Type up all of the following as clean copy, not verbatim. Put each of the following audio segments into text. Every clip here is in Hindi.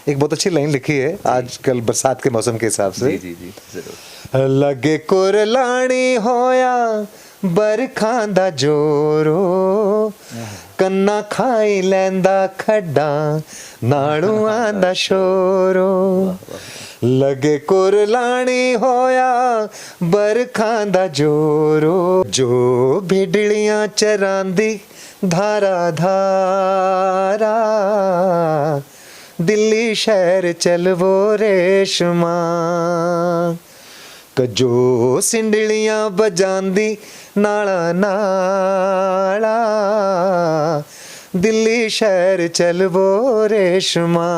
एक बहुत अच्छी लाइन लिखी है आजकल बरसात के मौसम के हिसाब से। जी जी जी जरूर। लगे कुरलानी होया बरखां दा जोरो, कन्ना खाई लैंदा खड्डा नाड़ुआं दा शोरो। लगे कुरलानी होया बरखां दा जोरो, जो भिडलियां चरांदी धारा धारा, दिल्ली शहर चलवो रेशमा। कजो सिंडलियां बजांदी नाला नाला, दिल्ली शहर चलवो रेशमा।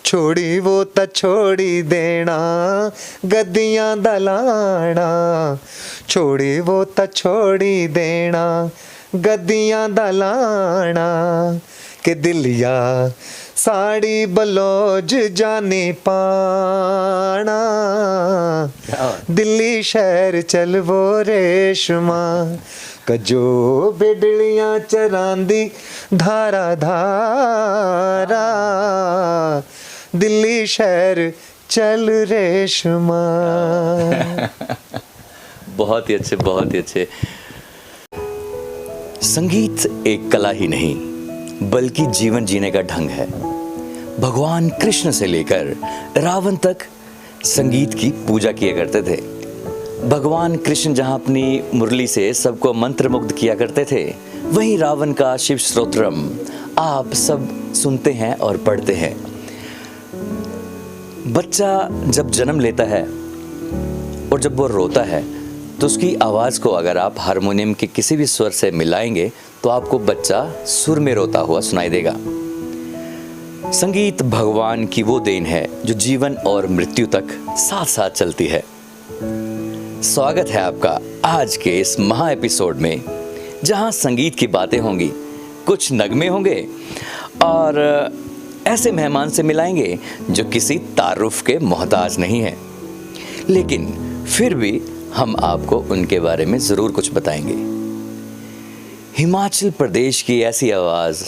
छोड़ी वो त छोड़ी देना गद्दियां दा लाना, छोड़ी वो त छोड़ी देना गद्दियां दा लाना। के दिलिया साड़ी बलोज जाने पाना, दिल्ली शहर चलवो रेशमा। कजो बिडलियां चरांदी धारा धारा, दिल्ली शहर चल रेशमा। बहुत ही अच्छे, बहुत ही अच्छे। संगीत एक कला ही नहीं बल्कि जीवन जीने का ढंग है। भगवान कृष्ण से लेकर रावण तक संगीत की पूजा किया करते थे। भगवान कृष्ण जहां अपनी मुरली से सबको मंत्रमुग्ध किया करते थे, वहीं रावण का शिव स्तोत्रम आप सब सुनते हैं और पढ़ते हैं। बच्चा जब जन्म लेता है और जब वो रोता है तो उसकी आवाज़ को अगर आप हारमोनियम के किसी भी स्वर से मिलाएंगे तो आपको बच्चा सुर में रोता हुआ सुनाई देगा। संगीत भगवान की वो देन है जो जीवन और मृत्यु तक साथ साथ चलती है। स्वागत है आपका आज के इस महा एपिसोड में, जहां संगीत की बातें होंगी, कुछ नगमे होंगे और ऐसे मेहमान से मिलाएंगे जो किसी तारुफ के मोहताज नहीं है, लेकिन फिर भी हम आपको उनके बारे में ज़रूर कुछ बताएंगे। हिमाचल प्रदेश की ऐसी आवाज़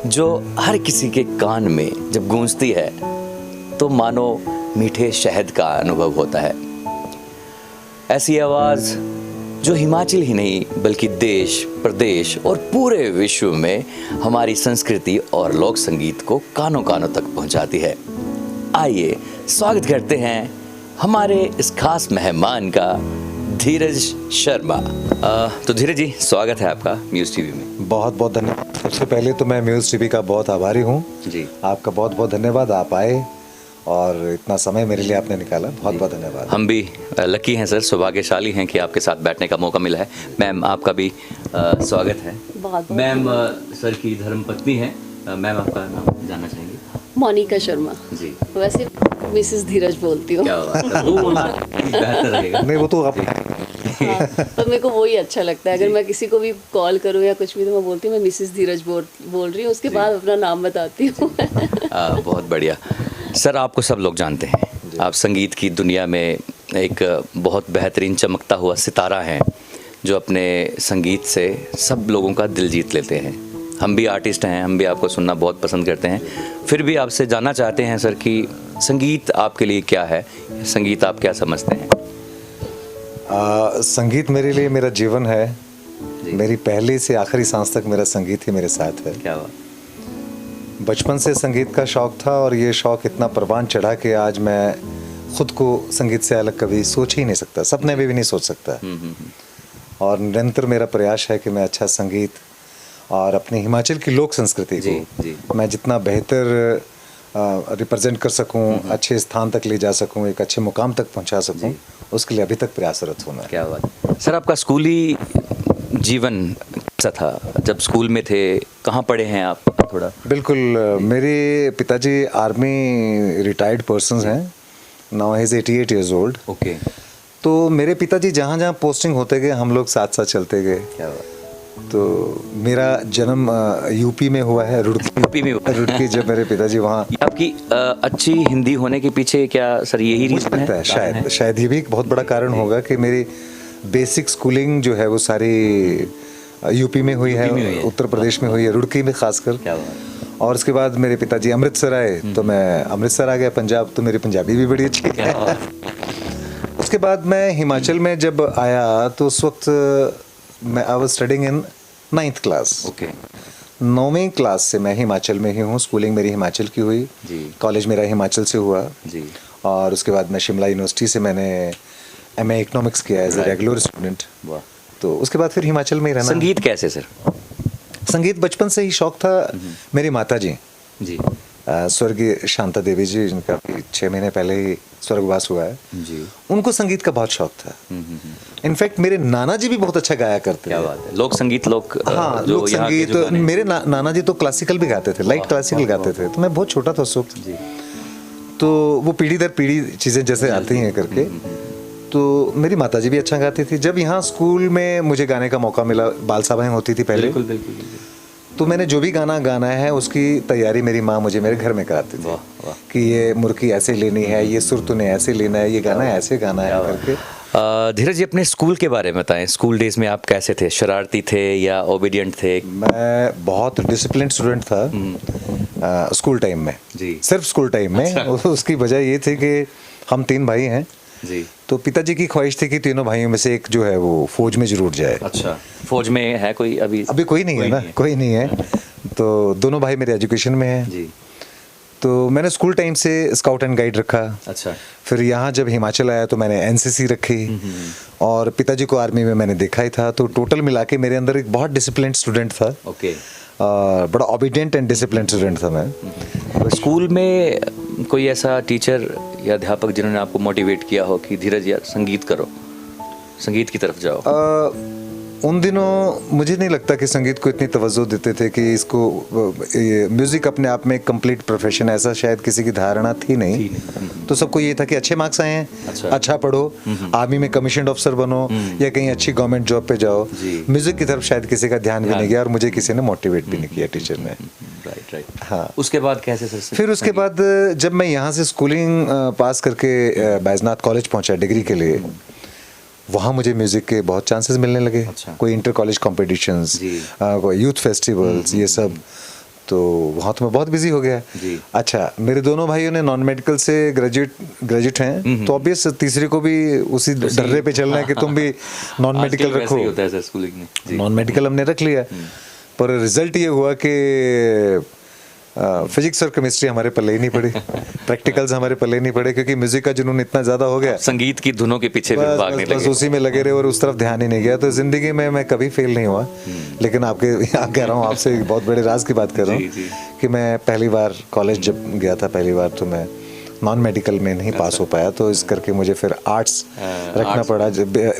जो हर किसी के कान में जब गूंजती है तो मानो मीठे शहद का अनुभव होता है। ऐसी आवाज़ जो हिमाचल ही नहीं बल्कि देश, प्रदेश और पूरे विश्व में हमारी संस्कृति और लोक संगीत को कानों कानों तक पहुंचाती है। आइए स्वागत करते हैं हमारे इस खास मेहमान का, धीरज शर्मा। तो धीरज जी, स्वागत है आपका म्यूज़ टीवी में। बहुत बहुत धन्यवाद। सबसे पहले तो मैं म्यूज़ टीवी का बहुत आभारी हूँ जी। आपका बहुत बहुत धन्यवाद, आप आए और इतना समय मेरे लिए आपने निकाला, बहुत बहुत धन्यवाद। हम भी लकी हैं सर, सौभाग्यशाली हैं कि आपके साथ बैठने का मौका मिला है। मैम आपका भी स्वागत है। बहुत मैम सर की धर्मपत्नी हैं। मैम आपका नाम जानना चाहेंगे? मोनिका शर्मा जी। वैसे मिसेस धीरज बोलती हूँ। क्या बात है, वो बोलना बेहतर रहेगा। नहीं, वो तो आप हाँ, पर मेरे को वही अच्छा लगता है। अगर मैं किसी को भी कॉल करूँ या कुछ भी तो मैं बोलती हूँ मैं मिसेस धीरज बोल रही हूँ, उसके बाद अपना नाम बताती हूँ। बहुत बढ़िया सर, आपको सब लोग जानते हैं, आप संगीत की दुनिया में एक बहुत बेहतरीन चमकता हुआ सितारा हैं जो अपने संगीत से सब लोगों का दिल जीत लेते हैं। हम भी आर्टिस्ट हैं, हम भी आपको सुनना बहुत पसंद करते हैं। फिर भी आपसे जानना चाहते हैं सर कि संगीत आपके लिए क्या है, संगीत आप क्या समझते हैं? संगीत मेरे लिए मेरा जीवन है। मेरी पहले से आखिरी सांस तक मेरा संगीत ही मेरे साथ है। क्या बात। बचपन से संगीत का शौक़ था और ये शौक़ इतना परवान चढ़ा कि आज मैं ख़ुद को संगीत से अलग कभी सोच ही नहीं सकता, सपने में भी नहीं सोच सकता। और निरंतर मेरा प्रयास है कि मैं अच्छा संगीत और अपनी हिमाचल की लोक संस्कृति को मैं जितना बेहतर रिप्रेजेंट कर सकूं, अच्छे स्थान तक ले जा सकूं, एक अच्छे मुकाम तक पहुंचा सकूं, उसके लिए अभी तक प्रयासरत हूं मैं। क्या बात। सर आपका स्कूली जीवन कैसा था? जब स्कूल में थे कहाँ पढ़े हैं आप? थोड़ा बिल्कुल, मेरे पिताजी आर्मी रिटायर्ड पर्सन हैं, now he is 88 years old। Okay. तो मेरे पिताजी जहाँ जहाँ पोस्टिंग होते गए हम लोग साथ साथ चलते गए। क्या बात। तो मेरा जन्म यूपी में हुआ है, रुड़की में। रुड़की जब मेरे पिताजी वहाँ। आपकी अच्छी हिंदी होने के पीछे क्या सर यही रीज़न है? शायद ये भी एक बहुत बड़ा कारण होगा कि मेरी बेसिक स्कूलिंग जो है वो सारी यूपी में हुई है, उत्तर प्रदेश में हुई है, रुड़की में खासकर। क्या बात। और उसके बाद मेरे पिताजी अमृतसर आए तो मैं अमृतसर आ गया पंजाब, तो मेरी पंजाबी भी बड़ी अच्छी है। उसके बाद मैं हिमाचल में जब आया तो उस वक्त मैं I was studying in 9th class. Okay. 9वीं क्लास से मैं हिमाचल में ही हूँ, स्कूलिंग मेरी हिमाचल की हुई जी। कॉलेज मेरा हिमाचल से हुआ जी। और उसके बाद मैं शिमला यूनिवर्सिटी से मैंने MA इकोनॉमिक्स किया एज ए रेगुलर स्टूडेंट। वाह। तो उसके बाद फिर हिमाचल में ही रहना। संगीत कैसे सर? संगीत बचपन से ही शौक था। मेरी माता जी जी। स्वर्गीय शांता देवी जी, जिनका अभी 6 महीने पहले ही स्वर्गवास हुआ है, जी। उनको संगीत का बहुत शौक था। इनफैक्ट मेरे नाना जी भी बहुत अच्छा गाया करते क्या थे। बात है, लोक संगीत, लोक हाँ, जो लोक यहाँ के संगीत। जो गाने- मेरे नाना जी तो क्लासिकल भी गाते थे, लाइट क्लासिकल गाते थे। तो मैं बहुत छोटा था उस वक्त, जी। तो वो पीढ़ी दर पीढ़ी चीज़ें जैसे आती हैं करके, तो मेरी माताजी भी अच्छा गाती थी। जब यहाँ स्कूल में मुझे गाने का मौका मिला, बाल सभाएं होती थी पहले, बिल्कुल बिल्कुल बिल्कुल। तो मैंने जो भी गाना गाना है उसकी तैयारी मेरी माँ मुझे मेरे घर में कराती थी वाह वाह। कि ये मुर्की ऐसे लेनी है, ये सुर तूने ऐसे लेना है, ये गाना ऐसे गाना है करके। धीरज जी, अपने स्कूल के बारे में बताएं। स्कूल डेज में आप कैसे थे? शरारती थे या ओबीडियंट थे? मैं बहुत डिसिप्लिन स्टूडेंट था स्कूल टाइम में। जी। सिर्फ स्कूल टाइम में। उसकी वजह ये थी कि हम 3 भाई हैं, जी। तो पिताजी की ख्वाहिश थी कि तीनों भाइयों में से एक जो है वो फौज में जरूर जाए। अच्छा, फौज में है कोई अभी? अभी कोई नहीं है ना, कोई नहीं है। तो दोनों भाई मेरे एजुकेशन में हैं। जी। तो मैंने स्कूल टाइम से स्काउट एंड गाइड रखा। अच्छा। फिर यहाँ जब हिमाचल आया तो मैंने NCC रखी, और पिताजी को आर्मी में मैंने देखा ही था। तो टोटल मिला के मेरे अंदर एक बहुत डिसिप्लिन स्टूडेंट था। ओके। बड़ा ओबीडियंट एंड डिसिप्लिन स्टूडेंट था मैं। स्कूल में कोई ऐसा टीचर या अध्यापक जिन्होंने आपको मोटिवेट किया हो कि धीरज यार संगीत करो, संगीत की तरफ जाओ? उन दिनों मुझे नहीं लगता कि संगीत को इतनी तवज्जो देते थे कि इसको म्यूज़िक अपने आप में एक कंप्लीट प्रोफेशन, ऐसा शायद किसी की धारणा थी नहीं। तो सबको ये था कि अच्छे मार्क्स आए हैं, अच्छा पढ़ो, आर्मी में कमीशन ऑफिसर बनो या कहीं अच्छी गवर्नमेंट जॉब पे जाओ। म्यूज़िक की तरफ शायद किसी का ध्यान भी नहीं गया, और मुझे किसी ने मोटिवेट भी नहीं किया, टीचर ने। Right right. हाँ। उसके बाद कैसे सर? फिर उसके बाद जब मैं यहाँ से स्कूलिंग पास करके बैजनाथ कॉलेज पहुँचा डिग्री के लिए, वहाँ मुझे म्यूज़िक के बहुत चांसेस मिलने लगे। अच्छा। कोई कोई इंटर कॉलेज कॉम्पिटिशन्स, कोई यूथ फेस्टिवल्स, ये सब। तो वहाँ तो मैं बहुत बिजी हो गया। जी। अच्छा, मेरे दोनों भाइयों ने नॉन मेडिकल से ग्रेजुएट हैं, तो ऑब्वियस तीसरे को भी उसी डर्रे पे चलना है कि तुम भी नॉन मेडिकल आजकल वैसे ही रखो। होता है सर स्कूलिंग में। जी। नॉन मेडिकल हमने रख लिया, पर रिजल्ट ये हुआ कि फिजिक्स और केमिस्ट्री हमारे पल्ले ही नहीं पड़ी, प्रैक्टिकल्स हमारे पल्ले ही नहीं पड़े, क्योंकि म्यूजिक का जुनून इतना ज़्यादा हो गया, संगीत की धुनों के पीछे भी भागने बस लगे। उसी में लगे रहे और उस तरफ ध्यान ही नहीं गया। तो ज़िंदगी में मैं कभी फेल नहीं हुआ। लेकिन आपके यहाँ कह रहा हूँ, आपसे एक बहुत बड़े राज की बात कर रहा जी, हूँ जी। कि मैं पहली बार कॉलेज जब गया था पहली बार, तो मैं नॉन मेडिकल में नहीं पास हो पाया, तो इस करके मुझे फिर आर्ट्स रखना पड़ा।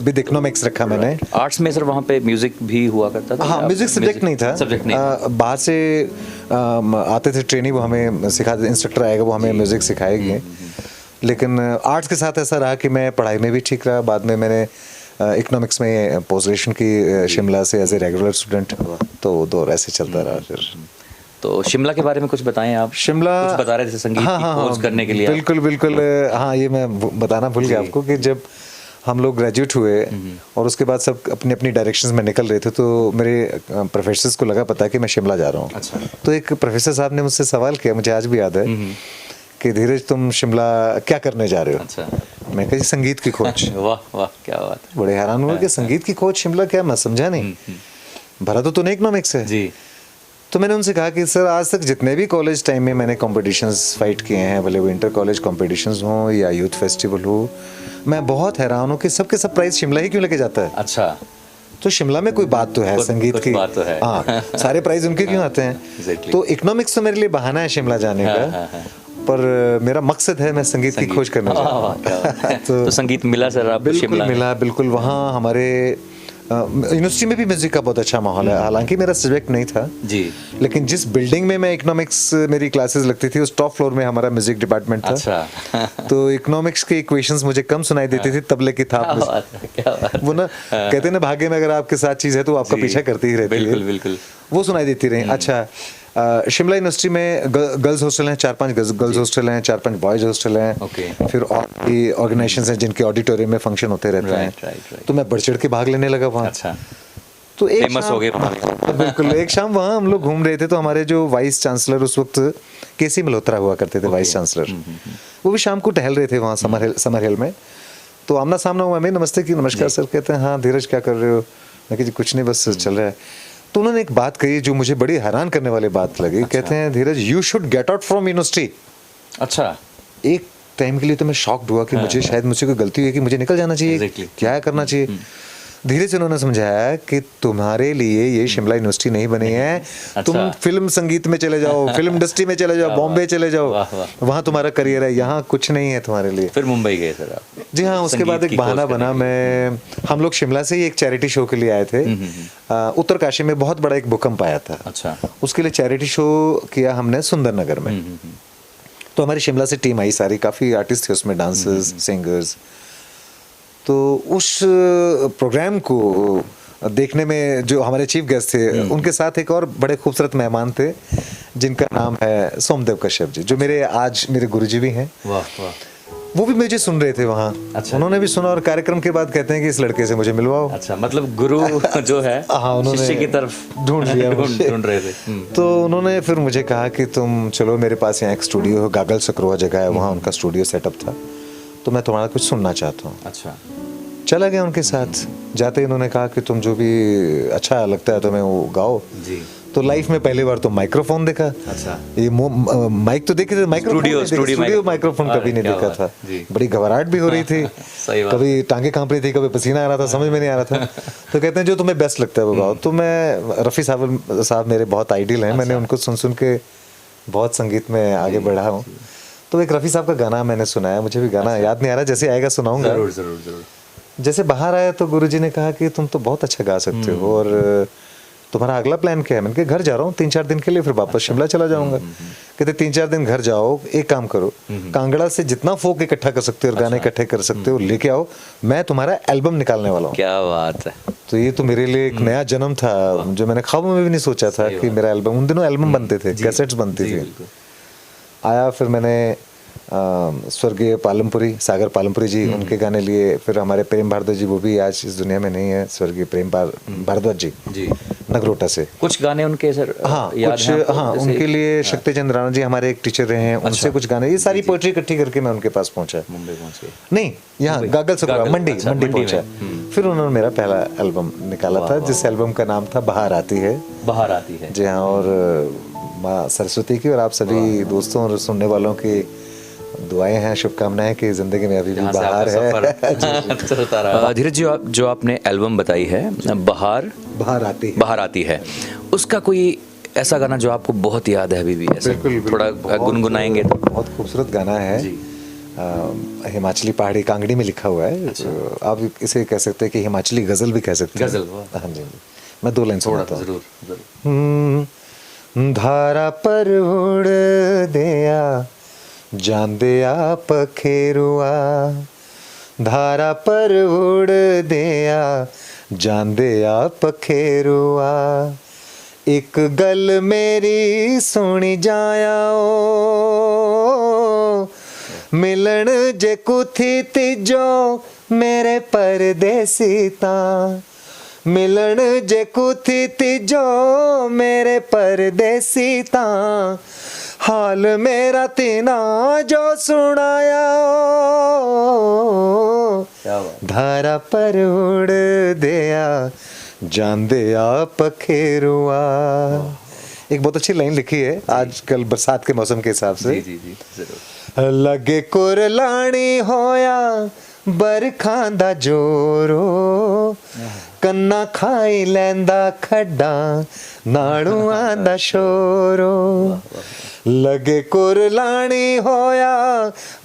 विद इकोनॉमिक्स रखा मैंने। आर्ट्स में सर वहाँ पे म्यूजिक भी हुआ करता था? हाँ, म्यूजिक सब्जेक्ट नहीं था। सब्जेक्ट नहीं था। बाहर से आते थे ट्रेनिंग, वो हमें सिखाते, इंस्ट्रक्टर आएगा वो हमें म्यूजिक सिखाएंगे। लेकिन आर्ट्स के साथ ऐसा रहा कि मैं पढ़ाई में भी ठीक रहा। बाद में मैंने इकोनॉमिक्स में पोस्ट ग्रेजुएशन की शिमला से एज ए रेगुलर स्टूडेंट, तो दौर ऐसे चलता रहा। फिर तो शिमला के बारे में कुछ बताएं आप। शिमला कुछ बता रहे थे संगीत की खोज करने के लिए। बिल्कुल बिल्कुल। हाँ, ये मैं बताना भूल गया आपको कि जब हम लोग ग्रेजुएट हुए और उसके बाद सब अपनी अपनी डायरेक्शंस में निकल रहे थे, तो मेरे प्रोफेसर्स को लगा पता है कि मैं शिमला जा रहा हूँ। अच्छा। तो एक प्रोफेसर साहब ने मुझसे सवाल किया, मुझे आज भी याद है, कि धीरज तुम शिमला क्या करने जा रहे हो? अच्छा। मैं कहा, संगीत की खोज। वाह वाह, क्या बात है। बड़े हैरान हुए कि संगीत की खोज शिमला, क्या? मैं समझा नहीं। भरा तो तूने इकोनॉमिक्स है। जी। तो मैंने उनसे कहा कि सर, आज तक जितने भी कॉलेज टाइम में मैंने कॉम्पिटिशन्स फाइट किए हैं, भले वो इंटर कॉलेज कॉम्पिटिशन्स हों या यूथ फेस्टिवल हो, मैं बहुत हैरान हूँ कि सबके सब प्राइज शिमला ही क्यों लेके जाता है। अच्छा। तो शिमला में कोई बात तो है संगीत कुछ की। बात तो है। हाँ, सारे प्राइज उनके क्यों आते हैं? Exactly। तो इकोनॉमिक्स तो मेरे लिए बहाना है शिमला जाने का, पर मेरा मकसद है मैं संगीत की खोज करना चाहता हूँ। तो संगीत मिला सर आपको बिल्कुल शिमला? मिला, बिल्कुल। वहाँ हमारे यूनिवर्सिटी में भी म्यूजिक का बहुत अच्छा माहौल है। हालांकि मेरा सब्जेक्ट नहीं था जी, लेकिन जिस बिल्डिंग में मैं इकोनॉमिक्स मेरी क्लासेस लगती थी, उस टॉप फ्लोर में हमारा म्यूजिक डिपार्टमेंट था। अच्छा। तो इकोनॉमिक्स के इक्वेशंस मुझे कम सुनाई देती थी, तबले की थाप में। क्या बात। वो ना कहते हैं ना, भाग्य में अगर आपके साथ चीज़ है तो वो आपका जी, पीछा करती ही रहती है। बिल्कुल बिल्कुल। वो सुनाई देती रही। अच्छा, शिमला यूनिवर्सिटी में गर्ल्स हॉस्टल हैं, 4-5 गर्ल्स हॉस्टल हैं, 4-5 बॉयज हॉस्टल हैं। ओके। फिर और भी ऑर्गेनाइजेशंस हैं जिनके ऑडिटोरियम में फंक्शन होते रहते हैं। राइट। तो मैं बढ़ चढ़ के भाग लेने लगा वहाँ। अच्छा। तो एक फेमस हो गए बिल्कुल। एक शाम वहाँ हम लोग घूम रहे थे, तो हमारे जो वाइस चांसलर उस वक्त केसी मल्होत्रा हुआ करते थे, वाइस चांसलर, वो भी शाम को टहल रहे थे वहाँ समर हिल में। तो आमना सामना हुआ, मैं नमस्ते की, नमस्कार सर। कहते हैं हाँ धीरज क्या कर रहे हो? मैं कहा जी कुछ नहीं, बस चल रहा है। तो उन्होंने एक बात कही जो मुझे बड़ी हैरान करने वाली बात लगी। कहते हैं Dheeraj you should get out from university. अच्छा। एक टाइम के लिए तो मैं शॉक्ड हुआ कि मुझे शायद मुझसे कोई गलती हुई है कि मुझे निकल जाना चाहिए, क्या करना चाहिए। धीरे से उन्होंने समझाया कि तुम्हारे लिए ये शिमला यूनिवर्सिटी नहीं बनी है, तुम फिल्म संगीत में चले जाओ, फिल्म इंडस्ट्री में चले जाओ, बॉम्बे चले जाओ, वहाँ तुम्हारा करियर है, यहाँ कुछ नहीं है तुम्हारे लिए। फिर मुंबई गए सर आप? जी हाँ, उसके बाद एक बहाना बना, हम लोग शिमला से ही एक चैरिटी शो के लिए आए थे। उत्तरकाशी में बहुत बड़ा एक भूकंप आया था। अच्छा। उसके लिए चैरिटी शो किया हमने सुंदरनगर में। तो हमारी शिमला से टीम आई सारी, काफ़ी आर्टिस्ट थे उसमें, डांसर्स, सिंगर्स। तो उस प्रोग्राम को देखने में जो हमारे चीफ गेस्ट थे, उनके साथ एक और बड़े खूबसूरत मेहमान थे जिनका नाम है सोमदेव कश्यप जी, जो आज मेरे गुरुजी भी हैं। वाह वाह। वो भी मुझे सुन रहे थे वहाँ। अच्छा। उन्होंने भी सुना और कार्यक्रम के बाद कहते हैं कि इस लड़के से मुझे मिलवाओ। अच्छा, मतलब गुरु जो है हाँ, उन्होंने शिष्य की तरफ ढूंढ लिया, ढूंढ रहे थे। तो उन्होंने फिर मुझे कहा कि तुम चलो मेरे पास यहाँ एक स्टूडियो है, गागल सकरोआ जगह है, वहाँ उनका स्टूडियो सेटअप था, तो मैं तुम्हारा कुछ सुनना चाहता हूँ। अच्छा। चला गया उनके साथ। जाते ही उन्होंने कहा कि तुम जो भी अच्छा लगता है तुम्हें वो गाओ जी। तो लाइफ में पहली बार तो माइक्रोफोन देखा। अच्छा। ये माइक तो देखे थे, स्टूडियो माइक्रोफोन कभी नहीं देखा था। बड़ी घबराहट भी हो रही थी, कभी टांगे कांप रही थी, कभी पसीना आ रहा था, समझ में नहीं आ रहा था। तो कहते हैं जो तुम्हें बेस्ट लगता है वो गाओ। तो मैं रफ़ी साहब मेरे बहुत आइडियल हैं। मैंने उनको सुन सुन के बहुत संगीत में आगे बढ़ा हूँ। तो एक रफ़ी साहब का गाना मैंने सुनाया, मुझे भी गाना याद नहीं आ रहा, जैसे आएगा सुनाऊंगा। जरूर जरूर जरूर। जैसे बाहर आया तो गुरुजी ने कहा कि तुम तो बहुत अच्छा गा सकते हो और तुम्हारा अगला प्लान क्या है? मैंने कहा घर जा रहा हूँ 3-4 दिन के लिए, फिर वापस शिमला चला जाऊंगा। कहते 3-4 दिन घर जाओ, एक काम करो, कांगड़ा से जितना फोक इकट्ठा कर सकते हो और गाने इकट्ठे कर सकते हो लेके आओ, मैं तुम्हारा एल्बम निकालने वाला हूँ। क्या बात है। तो ये तो मेरे लिए एक नया जन्म था जो मैंने ख्वाबों में भी नहीं सोचा था कि मेरा एल्बम, उन दिनों एल्बम बनते थे, कैसेट्स बनती थी। आया, फिर मैंने स्वर्गीय पालमपुरी, सागर पालमपुरी जी, उनके गाने लिए। फिर हमारे प्रेम भारद्वाज जी, वो भी आज इस दुनिया में नहीं है, स्वर्गीय प्रेम भारद्वाज जी नगरोटा से। कुछ गाने उनके सर हाँ कुछ, हाँ उनके लिए शक्ति चंद्र राणा जी हमारे एक टीचर रहे हैं, उनसे कुछ गाने, ये सारी पोएट्री इकट्ठी करके मैं उनके पास पहुंचा। मुंबई पहुंचे नहीं, यहाँ गागल सकरोआ मंडी पहुंचा। फिर उन्होंने मेरा पहला एल्बम निकाला था, जिस एल्बम का नाम था बाहर आती है। बाहर आती है जी हाँ। और माँ सरस्वती की और आप सभी दोस्तों और सुनने वालों की दुआएं हैं, शुभकामनाएं कि जिंदगी में अभी भी बाहर है। धीरज जी, जो आपने एल्बम बताई है बाहर आती है, उसका कोई ऐसा गाना जो आपको बहुत याद है अभी भी? ऐसे थोड़ा गुनगुनाएंगे तो। बहुत खूबसूरत गाना है, हिमाचली पहाड़ी कांगड़ी में लिखा हुआ है। आप इसे कह सकते हैं कि हिमाचली गजल भी कह सकते हैं। हाँ जी, मैं 2 लाइन सुनाता हूँ। धारा पर उड़ दिया जांदिया पखेरुआ, धारा पर उड़ दिया जांदिया पखेरुआ, एक गल मेरी सुनी जाया मिलन जे कुथी तिजो मेरे परदेसी तां, मिलन जे कुथी तिजो मेरे परदेसी तां, हाल मेरा तीना जो सुनाया धारा पर उड़ दिया जांदिया पखेरुआ। एक बहुत अच्छी लाइन लिखी है आजकल बरसात के मौसम के हिसाब से। जी जरूर। लगे कुरलानी होया बरखां दा जोरो, कन्ना खाई लैंदा खड्डा नाड़ुआं दा शोरो, लगे कुरलानी होया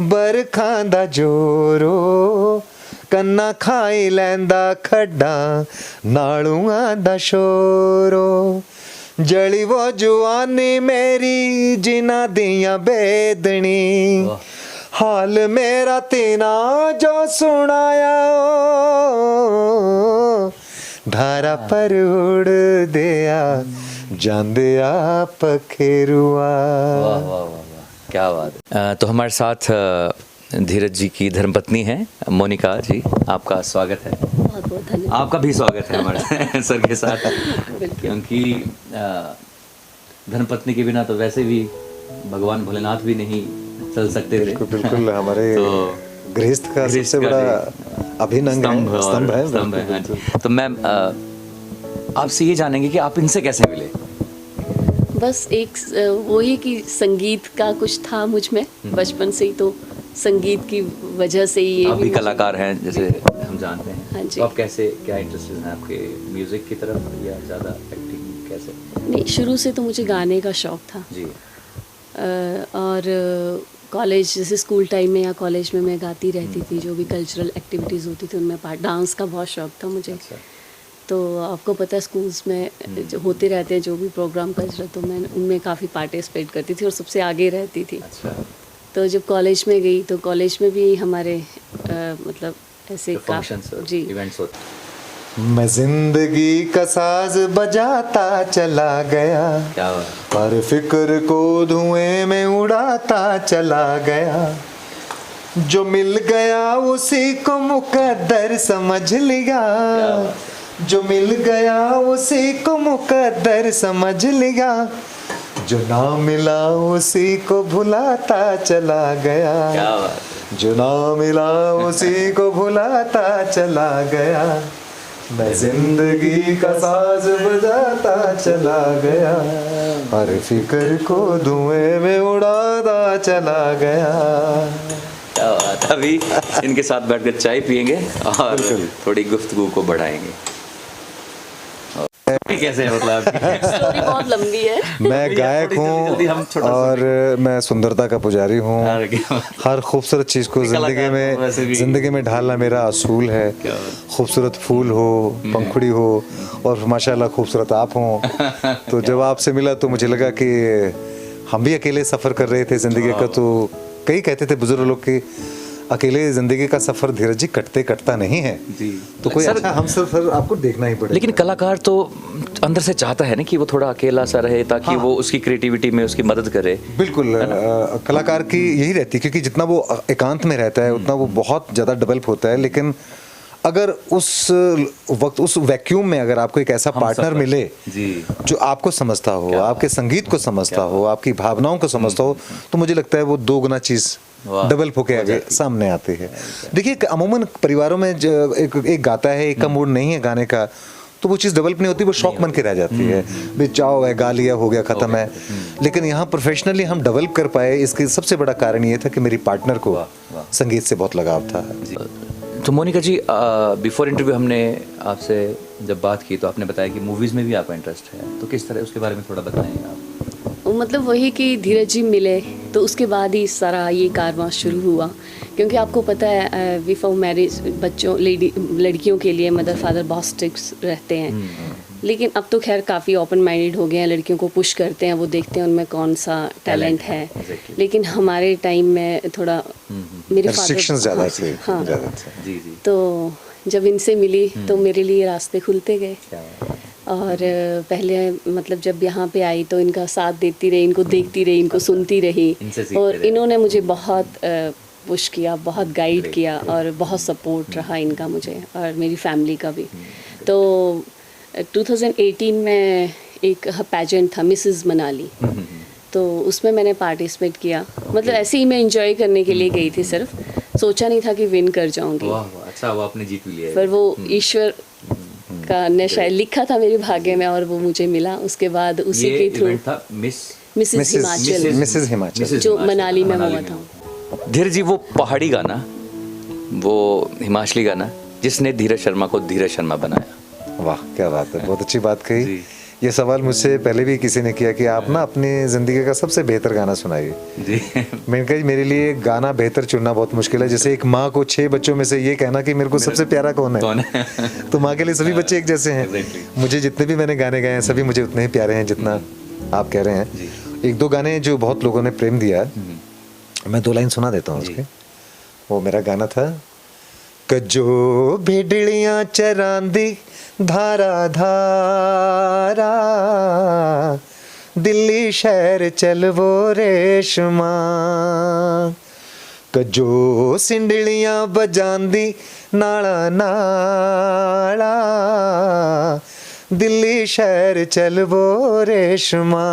बरखां दा जोरो, कन्ना खाई लैंदा खड्डा नाड़ुआं दा शोरो, जली वो जुआनी मेरी जिना दियां बेदनी, हाल मेरा तीना जो सुनाया धारा पर उड़ दिया जांदिया पखेरुआ। वाह वाह वाह, क्या बात है। तो हमारे साथ धीरज जी की धर्मपत्नी हैं मोनिका जी, आपका स्वागत है। बहुत बहुत धन्यवाद। आपका भी स्वागत है हमारे सर के साथ, बिल्कुल। क्योंकि धर्मपत्नी के बिना तो वैसे भी भगवान भोलेनाथ भी नहीं चल सकते थे। बिल्कुल बिल्कुल हमारे तो गृहस्थ का गृहस्थ सबसे का बड़ा अभिनंग स्तंभ है, और स्तंभ है, स्तंभ है, बिल्कुल, हाँ जी। तो मैम आपसे ये जानेंगे कि आप इनसे कैसे मिले? बस एक वही कि संगीत का कुछ था मुझ में बचपन से ही, तो संगीत की वजह से ही ये आप भी मुझे- कलाकार हैं जैसे हम जानते हैं। हाँ जी। तो आप कैसे, क्या इंटरेस्ट है आपके म्यूजिक की तरफ या ज़्यादा एक्टिंग कैसे? नहीं, शुरू से तो मुझे गाने का शौक था। जी। और कॉलेज जैसे स्कूल टाइम में या कॉलेज में मैं गाती रहती थी, जो भी कल्चरल एक्टिविटीज़ होती थी उनमें पार्ट, डांस का बहुत शौक था मुझे। अच्छा। तो आपको पता है स्कूल्स में जो होते रहते हैं जो भी प्रोग्राम कल्चरल, तो मैं उनमें काफ़ी पार्टिसिपेट करती थी और सबसे आगे रहती थी। अच्छा। तो जब कॉलेज में गई तो कॉलेज में भी हमारे मतलब ऐसे जो फंक्शंस जी इवेंट्स होते मैं जिंदगी का साज बजाता चला गया, क्या बात। हर फिक्र को धुएं में उड़ाता चला गया, जो मिल गया उसी को मुकद्दर समझ लिया, जो मिल गया उसी को मुकद्दर समझ लिया, जो ना मिला उसी को भुलाता चला गया, क्या बात। जो ना मिला उसी को भुलाता चला गया, मैं जिंदगी का साज बजाता चला गया, हर फिक्र को धुएं में उड़ाता चला गया। क्या बात। अभी इनके साथ बैठकर चाय पियेंगे और बिल्कुल। थोड़ी गुफ्तगू को बढ़ाएंगे। कैसे है मतलब आपकी? स्टोरी बहुत लंबी है। मैं गायक जल्दी हम हूँ छोटा सा और मैं सुंदरता का पुजारी हूँ। अरे क्या बात। हर खूबसूरत चीज़ को जिंदगी में ढालना मेरा असूल है। क्या बात। खूबसूरत फूल हो, पंखुड़ी हो और माशाल्लाह खूबसूरत आप हों। तो जब आपसे मिला तो मुझे लगा कि हम भी अकेले सफ़र कर रहे थे ज़िंदगी का। तो कई कहते थे बुजुर्ग लोग कि अकेले ज़िंदगी का सफ़र धीरज जी कटता नहीं है। जी। तो कोई सर, अच्छा हम सफ़र आपको देखना ही पड़ेगा। लेकिन कलाकार तो अंदर से चाहता है ना कि वो थोड़ा अकेला सा रहे ताकि हाँ। वो उसकी क्रिएटिविटी में उसकी मदद करे। बिल्कुल कलाकार की यही रहती है, क्योंकि जितना वो एकांत में रहता है उतना वो बहुत ज़्यादा डेवलप होता है। लेकिन अगर उस वक्त उस वैक्यूम में अगर आपको एक ऐसा पार्टनर मिले जी। जो आपको समझता हो, आपके संगीत को समझता हो, आपकी भावनाओं को समझता हो, तो मुझे लगता है वो दो गुना चीज़ वाह। डेवलप होके आगे सामने आती है। देखिए अमूमन परिवारों में एक गाता है, एक का मूड नहीं है गाने का, तो वो चीज़ डेवलप नहीं होती, वो शौक बन के रह जाती है। भी चाहो है, गा लिया, हो गया, ख़त्म है। लेकिन यहाँ प्रोफेशनली हम डेवलप कर पाए, इसके सबसे बड़ा कारण ये था कि मेरी पार्टनर को संगीत से बहुत लगाव था। तो मोनिका जी, बिफोर इंटरव्यू हमने आपसे जब बात की तो आपने बताया कि मूवीज़ में भी आपका इंटरेस्ट है, तो किस तरह, उसके बारे में थोड़ा बताएं आप। मतलब वही कि धीरज जी मिले तो उसके बाद ही सारा ये कारवां शुरू हुआ। क्योंकि आपको पता है बिफोर मैरिज लड़कियों के लिए मदर फादर बहुत स्ट्रिक्ट रहते हैं। लेकिन अब तो खैर काफ़ी ओपन माइंडेड हो गए हैं, लड़कियों को पुश करते हैं, वो देखते हैं उनमें कौन सा टैलेंट है। exactly। लेकिन हमारे टाइम में थोड़ा मेरे रिस्ट्रिक्शंस ज़्यादा थे। हाँ। ज़्यादा थे। जी जी। तो जब इनसे मिली तो मेरे लिए रास्ते खुलते गए। क्या बात है। और पहले मतलब जब यहाँ पे आई तो इनका साथ देती रही, इनको देखती रही, इनको सुनती रही, इनसे सीखते और रहे। इन्होंने मुझे बहुत पुश किया, बहुत गाइड किया और बहुत सपोर्ट रहा इनका मुझे और मेरी फैमिली का भी। तो 2018 में एक पैजेंट था मिसेस मनाली, तो उसमें मैंने पार्टिसिपेट किया। मतलब ऐसे ही मैं इंजॉय करने के लिए गई थी, सिर्फ सोचा नहीं था कि विन कर जाऊंगी। वाह वाह, अच्छा वो आपने जीत भी लिया है। पर वो ईश्वर का ने शायद लिखा था मेरे भाग्य में और वो मुझे मिला। उसके बाद उसी ये के थ्रू इवेंट था मिसेस हिमाचल, मिसेस हिमाचल जो मनाली में हुआ था। धीरज जी, वो पहाड़ी गाना, वो हिमाचली गाना जिसने धीरज शर्मा को धीरज शर्मा बनाया। वाह क्या बात है, बहुत अच्छी बात कही। जी। ये सवाल मुझसे पहले भी किसी ने किया कि आप ना अपनी ज़िंदगी का सबसे बेहतर गाना सुनाइए। जी। मैंने कहा जी, मेरे लिए गाना बेहतर चुनना बहुत मुश्किल है। जैसे एक माँ को 6 बच्चों में से ये कहना कि मेरे को सबसे प्यारा कौन कौन है, है? तो माँ के लिए सभी बच्चे एक जैसे हैं। Exactly। मुझे जितने भी मैंने गाने गाए हैं सभी मुझे उतने ही प्यारे हैं जितना आप कह रहे हैं। एक दो गाने जो बहुत लोगों ने प्रेम दिया, मैं 2 लाइन सुना देता हूँ उसके। वो मेरा गाना था, कजो भेड़ियाँ चरांदी धारा धारा, दिल्ली शहर चल वो रेशमा, कजो सिंडलियां बजांदी नाला नाला, दिल्ली शहर चल वो रेशमा,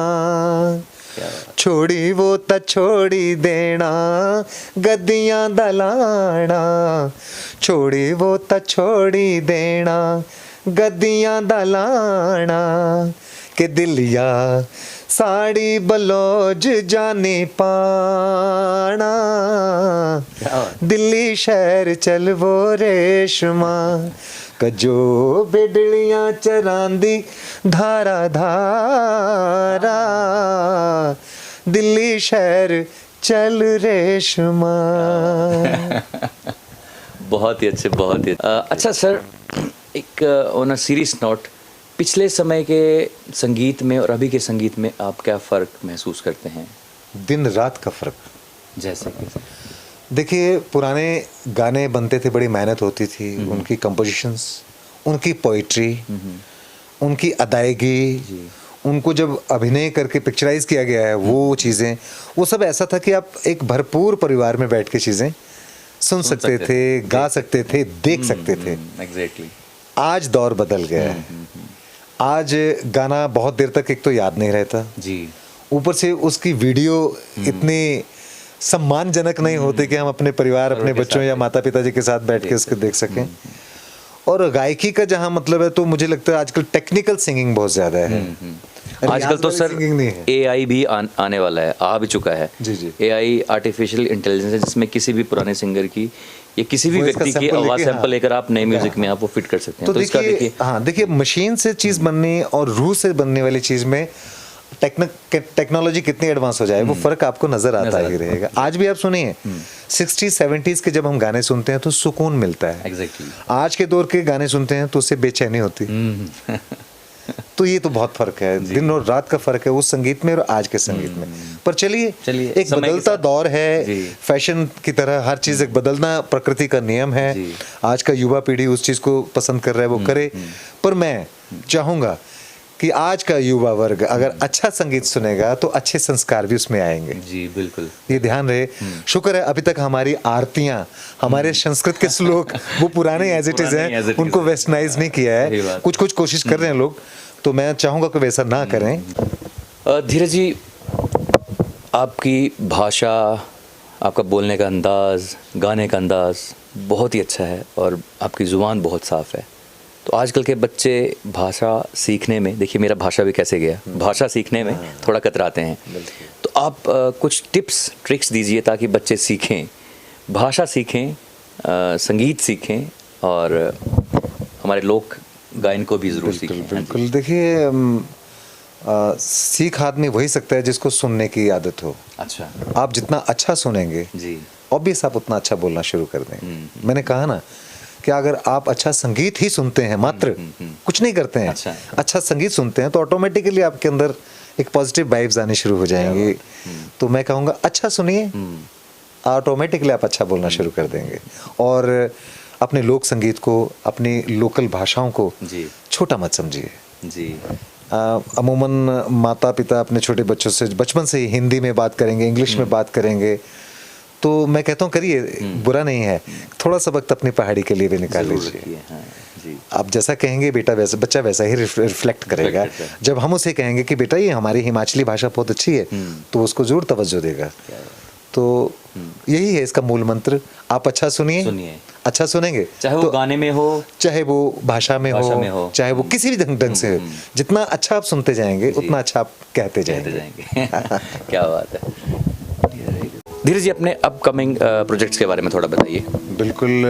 छोड़ी वो ता छोड़ी देना गद्दियां दा लाना, छोड़ी वो ता छोड़ी देना गद्दियां दा लाना, के दिलिया साड़ी बलोज जाने पाना, दिल्ली शहर चल वो रेशमा, कजो बिडलियां चरांदी धारा धारा, दिल्ली शहर चल रेशमा। बहुत ही अच्छे, बहुत ही अच्छा सर। एक ऑन अ सीरियस नोट, पिछले समय के संगीत में और अभी के संगीत में आप क्या फ़र्क महसूस करते हैं? दिन रात का फ़र्क। जैसे कि देखिए, पुराने गाने बनते थे, बड़ी मेहनत होती थी, उनकी कंपोजिशंस, उनकी पोइट्री, उनकी अदायगी, उनको जब अभिनय करके पिक्चराइज किया गया है वो चीज़ें, वो सब ऐसा था कि आप एक भरपूर परिवार में बैठ के चीज़ें सुन सकते थे, गा सकते थे, देख सकते थे। एग्जैक्टली। आज दौर बदल गया है। आज गाना बहुत देर तक एक तो याद नहीं रहता जी, ऊपर से उसकी वीडियो इतनी सम्मानजनक नहीं होती कि हम अपने परिवार, अपने बच्चों या माता पिता जी के साथ बैठ के उसको देख सकें। और गायकी का जहाँ मतलब है, तो मुझे लगता है आजकल टेक्निकल सिंगिंग बहुत ज़्यादा है। आजकल तो सर AI भी आने वाला है, आ भी चुका है। जी जी। AI आर्टिफिशियल इंटेलिजेंस है, जिसमें किसी भी पुराने सिंगर की या किसी भी वो इसका व्यक्ति की sample आवाज लेके, सैंपल लेकर आप नए म्यूजिक में आप वो फिट कर सकते हैं। तो इसका देखिए, हाँ देखिए, मशीन से चीज़ बननी और रूह से बनने वाली चीज़ में टेक्नोलॉजी कितनी एडवांस हो जाए, वो फर्क आपको नजर आता ही रहेगा। आज भी आप सुनिए, 60s 70s के जब हम गाने सुनते हैं तो सुकून मिलता है। एग्जैक्टली। आज के दौर के गाने सुनते हैं तो उससे बेचैनी होती। तो ये तो बहुत फर्क है, दिन और रात का फर्क है उस संगीत में और आज के संगीत में। पर चलिए, एक समय के बदलता साथ दौर है, जी। फैशन की तरह हर चीज़ एक बदलना प्रकृति का नियम है। जी। आज का युवा पीढ़ी उस चीज़ को पसंद कर रहा है, वो करे। पर मैं चाहूँगा कि आज का युवा वर्ग अगर अच्छा संगीत सुनेगा तो अच्छे संस्कार भी उसमें आएंगे। जी बिल्कुल, ये ध्यान रहे। शुक्र है अभी तक हमारी आरतियां, हमारे संस्कृत के श्लोक वो पुराने एज इट इज हैं, उनको वेस्टर्नाइज नहीं किया है। कुछ कुछ कोशिश कर रहे हैं लोग, तो मैं चाहूँगा कि वैसा ना करें। धीरज जी, आपकी भाषा, आपका बोलने का अंदाज़, गाने का अंदाज़ बहुत ही अच्छा है और आपकी ज़ुबान बहुत साफ़ है। तो आजकल के बच्चे भाषा सीखने में, देखिए मेरा भाषा भी कैसे गया, भाषा सीखने में थोड़ा कतराते हैं। तो आप कुछ टिप्स ट्रिक्स दीजिए ताकि बच्चे सीखें, भाषा सीखें, संगीत सीखें और हमारे लोक गायन को भी ज़रूर सीखें। बिल्कुल। देखिए, सीख आदमी वही सकता है जिसको सुनने की आदत हो। अच्छा। आप जितना अच्छा सुनेंगे जी, ऑब्वियस आप उतना अच्छा बोलना शुरू कर देंगे। मैंने कहा ना कि अगर आप अच्छा संगीत ही सुनते हैं, मात्र कुछ नहीं करते हैं, अच्छा संगीत सुनते हैं, तो ऑटोमेटिकली आपके अंदर एक पॉजिटिव वाइब्स आनी शुरू हो जाएंगी। तो मैं कहूँगा अच्छा सुनिए, ऑटोमेटिकली आप अच्छा बोलना शुरू कर देंगे। और अपने लोक संगीत को, अपनी लोकल भाषाओं को छोटा मत समझिए। जी। अमूमन माता पिता अपने छोटे बच्चों से बचपन से ही हिंदी में बात करेंगे, इंग्लिश में बात करेंगे, तो मैं कहता हूँ करिए, बुरा नहीं है। थोड़ा सा वक्त अपनी पहाड़ी के लिए भी निकाल लीजिए। जी। आप जैसा कहेंगे बेटा वैसा, बच्चा वैसा ही रिफ्लेक्ट करेगा। जब हम उसे कहेंगे कि बेटा ये हमारी हिमाचली भाषा बहुत अच्छी है, तो उसको जरूर तवज्जो देगा। तो यही है इसका मूल मंत्र। आप अच्छा सुनिए, अच्छा सुनेंगे, चाहे वो गाने में हो, चाहे वो भाषा में हो, चाहे वो किसी भी ढंग से हो। जितना अच्छा आप सुनते जाएंगे उतना अच्छा आप कहते जाएंगे। क्या बात है। धीरज जी, अपने अपकमिंग प्रोजेक्ट्स के बारे में थोड़ा बताइए। बिल्कुल।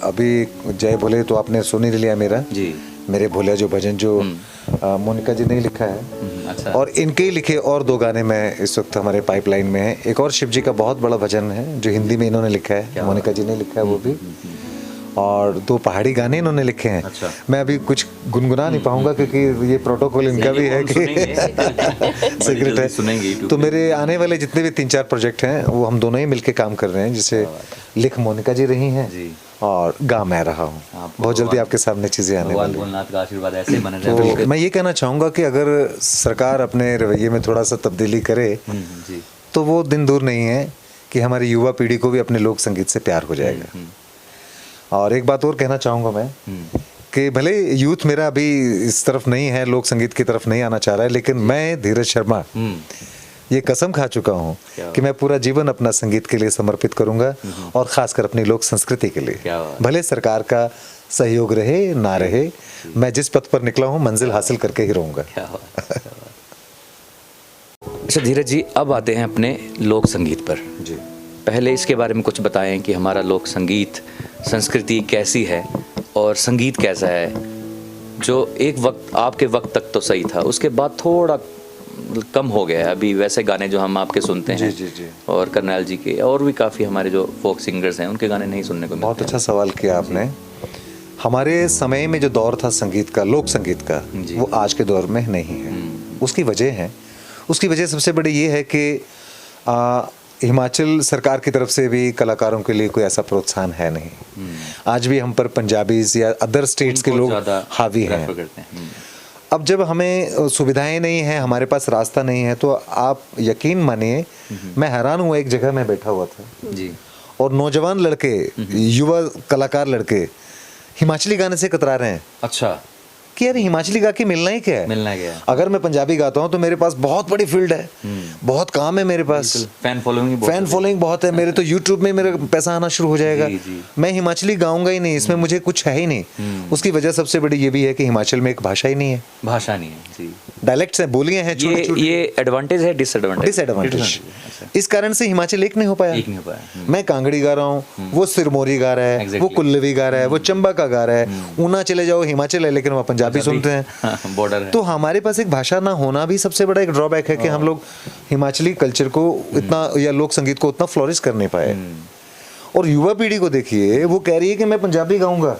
अभी जय भोले तो आपने सुन ही लिया मेरा जी, मेरे भोले जो भजन जो मोनिका जी ने लिखा है। अच्छा। और इनके ही लिखे और 2 गाने में इस वक्त हमारे पाइपलाइन में है। एक और शिव जी का बहुत बड़ा भजन है जो हिंदी में इन्होंने लिखा है, मोनिका जी ने लिखा है वो भी। और 2 पहाड़ी गाने इन्होंने लिखे हैं। अच्छा। मैं अभी कुछ गुनगुना नहीं पाऊंगा क्योंकि ये प्रोटोकॉल इनका भी है कि सीक्रेट है। तो मेरे आने वाले जितने भी 3-4 प्रोजेक्ट हैं वो हम दोनों ही मिलके काम कर रहे हैं, जिसे लिख मोनिका जी रही हैं और गा मैं रहा हूँ। बहुत जल्दी आपके सामने चीज़ें आने वाली। भोलेनाथ का आशीर्वाद ऐसे बने तो रहे। मैं ये कहना चाहूँगा कि अगर सरकार अपने रवैये में थोड़ा सा तब्दीली करे तो वो दिन दूर नहीं है कि हमारी युवा पीढ़ी को भी अपने लोक संगीत से प्यार हो जाएगा। और एक बात और कहना चाहूँगा मैं कि भले यूथ मेरा अभी इस तरफ नहीं है, लोक संगीत की तरफ नहीं आना चाह रहा है, लेकिन मैं धीरज शर्मा ये कसम खा चुका हूँ कि मैं पूरा जीवन अपना संगीत के लिए समर्पित करूँगा और ख़ासकर अपनी लोक संस्कृति के लिए। भले सरकार का सहयोग रहे ना रहे, मैं जिस पथ पर निकला हूँ मंजिल हासिल करके ही रहूँगा। अच्छा धीरज जी, अब आते हैं अपने लोक संगीत पर। जी, पहले इसके बारे में कुछ बताएं कि हमारा लोक संगीत संस्कृति कैसी है और संगीत कैसा है, जो एक वक्त आपके वक्त तक तो सही था, उसके बाद थोड़ा कम हो गया है। अभी वैसे गाने जो हम आपके सुनते हैं जी। और करनैल जी के और भी काफ़ी हमारे जो फोक सिंगर्स हैं उनके गाने नहीं सुनने को मिलते। बहुत अच्छा सवाल किया आपने। हमारे समय में जो दौर था संगीत का, लोक संगीत का, वो आज के दौर में नहीं है। उसकी वजह है, उसकी वजह सबसे बड़ी ये है कि हिमाचल सरकार की तरफ से भी कलाकारों के लिए कोई ऐसा प्रोत्साहन है नहीं। आज भी हम पर पंजाबीज या अदर स्टेट्स के लोग हावी हैं। अब जब हमें सुविधाएं नहीं हैं, हमारे पास रास्ता नहीं है, तो आप यकीन मानिए मैं हैरान हुआ। एक जगह मैं बैठा हुआ था जी, और नौजवान लड़के, युवा कलाकार लड़के हिमाचली गाने से कतरा रहे हैं। अच्छा, कि यार हिमाचली गा के मिलना ही क्या है? मिलना क्या है? अगर मैं पंजाबी गाता हूँ तो मेरे पास बहुत बड़ी फील्ड है, बहुत काम है मेरे पास, फैन फॉलोइंग बहुत है मेरे, तो यूट्यूब में मेरा पैसा आना शुरू हो जाएगा। जी। मैं हिमाचली गाऊंगा ही नहीं, इसमें मुझे कुछ है ही नहीं। उसकी वजह सबसे बड़ी ये भी है कि हिमाचल में एक भाषा ही नहीं है, भाषा नहीं है जी, डायलेक्ट्स हैं, बोलियां हैं छोटी-छोटी। ये एडवांटेज है, डिसएडवांटेज। इस कारण से हिमाचल एक नहीं हो पाया। मैं कांगड़ी गा रहा हूँ, वो सिरमौरी गा रहा है, वो कुल्लवी गा रहा है, वो चंबा का गा रहा है। ऊना चले जाओ, हिमाचल है लेकिन वहाँ पंजाबी सुनते हैं, बॉर्डर है। तो हमारे पास एक भाषा ना होना भी सबसे बड़ा एक ड्रॉबैक है कि हम लोग हिमाचली कल्चर को इतना या लोक संगीत को उतना फ्लोरिश कर नहीं पाए। और युवा पीढ़ी को देखिए, वो कह रही है कि मैं पंजाबी गाऊंगा,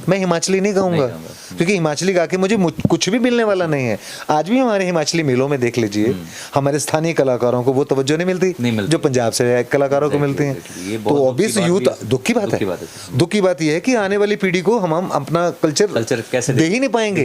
मैं हिमाचली नहीं गाऊंगा, क्योंकि हिमाचली गा के मुझे कुछ भी मिलने वाला नहीं है। आज भी हमारे हिमाचली मेलों में देख लीजिए, हमारे स्थानीय कलाकारों को वो तवज्जो नहीं मिलती जो पंजाब से कलाकारों को मिलती है। तो ऑब्वियस यूथ, दुख की बात है, दुख की बात यह है कि आने वाली पीढ़ी को हम अपना कल्चर कैसे दे ही नहीं पाएंगे,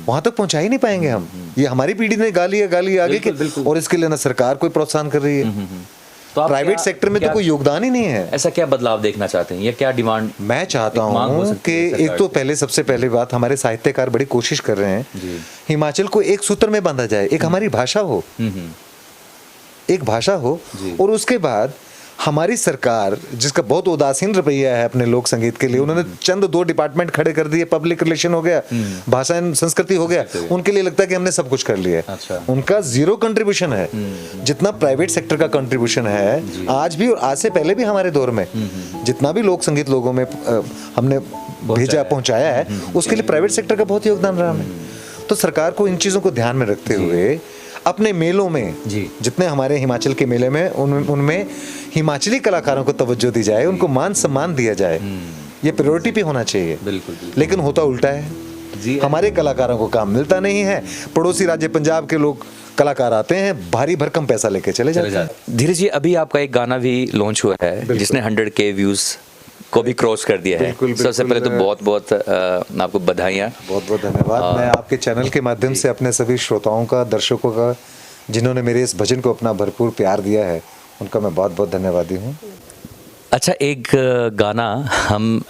वहां तक पहुंचा ही नहीं पाएंगे हम। ये हमारी पीढ़ी ने गाली आगे के, और इसके लिए ना सरकार कोई प्रोत्साहन कर रही है, तो प्राइवेट सेक्टर में तो कोई योगदान ही नहीं है। ऐसा क्या बदलाव देखना चाहते हैं, या क्या डिमांड? मैं चाहता हूँ कि एक तो सबसे पहले बात, हमारे साहित्यकार बड़ी कोशिश कर रहे हैं हिमाचल को एक सूत्र में बांधा जाए, एक हमारी भाषा हो, एक भाषा हो, और उसके बाद हमारी सरकार, जिसका बहुत उदासीन रवैया है अपने लोक संगीत के लिए, उन्होंने चंद 2 डिपार्टमेंट खड़े कर दिए, पब्लिक रिलेशन हो गया, भाषा एवं संस्कृति हो गया, उनके लिए लगता है कि हमने सब कुछ कर लिया है। अच्छा। उनका 0 कंट्रीब्यूशन है, जितना प्राइवेट सेक्टर का कंट्रीब्यूशन है आज भी और आज से पहले भी हमारे दौर में जितना भी लोक संगीत लोगों में हमने पहुंचाया है, उसके लिए प्राइवेट सेक्टर का बहुत योगदान रहा है। तो सरकार को इन चीज़ों को ध्यान में रखते हुए अपने मेलों में, जितने हमारे हिमाचल के मेले में, उनमें हिमाचली कलाकारों को तवज्जो दी जाए, उनको मान सम्मान दिया जाए, ये प्रायोरिटी पे होना चाहिए। बिल्कुल। लेकिन होता उल्टा है, हमारे कलाकारों को काम मिलता नहीं है, पड़ोसी राज्य पंजाब के लोग कलाकार आते हैं, भारी भरकम पैसा लेके चले जाते हैं। धीरज जी, अभी आपका एक गाना भी लॉन्च हुआ है जिसने 100K व्यूज को भी क्रॉस कर दिया है। सबसे पहले तो बहुत आपको बधाइयाँ, बहुत धन्यवाद। मैं आपके चैनल के माध्यम से अपने सभी श्रोताओं का, दर्शकों का, जिन्होंने मेरे इस भजन को अपना भरपूर प्यार दिया है, उनका मैं बहुत धन्यवादी हूँ। अच्छा, एक गाना हम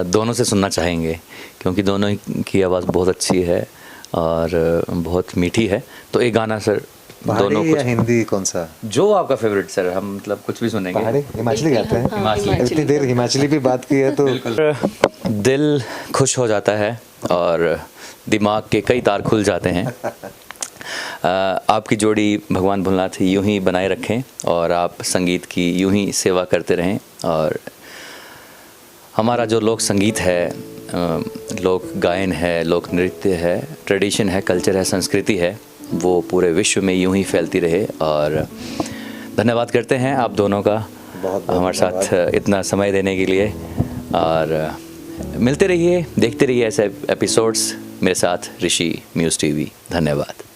दोनों से सुनना चाहेंगे, क्योंकि दोनों की आवाज़ बहुत अच्छी है और बहुत मीठी है। तो एक गाना सर, दोनों या हिंदी, कौन सा जो आपका फेवरेट सर, हम मतलब कुछ भी सुनेंगे। हिमाचली गाते हैं, इतनी देर हिमाचली भी बात की है तो दिल खुश हो जाता है और दिमाग के कई तार खुल जाते हैं। आपकी जोड़ी भगवान भोलेनाथ यूं ही बनाए रखें और आप संगीत की यूं ही सेवा करते रहें। और हमारा जो लोक संगीत है, लोक गायन है, लोक नृत्य है, ट्रेडिशन है, कल्चर है, संस्कृति है, वो पूरे विश्व में यूं ही फैलती रहे। और धन्यवाद करते हैं आप दोनों का हमारे साथ इतना समय देने के लिए। और मिलते रहिए, देखते रहिए ऐसे एपिसोड्स मेरे साथ ऋषि म्यूज़ टीवी। धन्यवाद।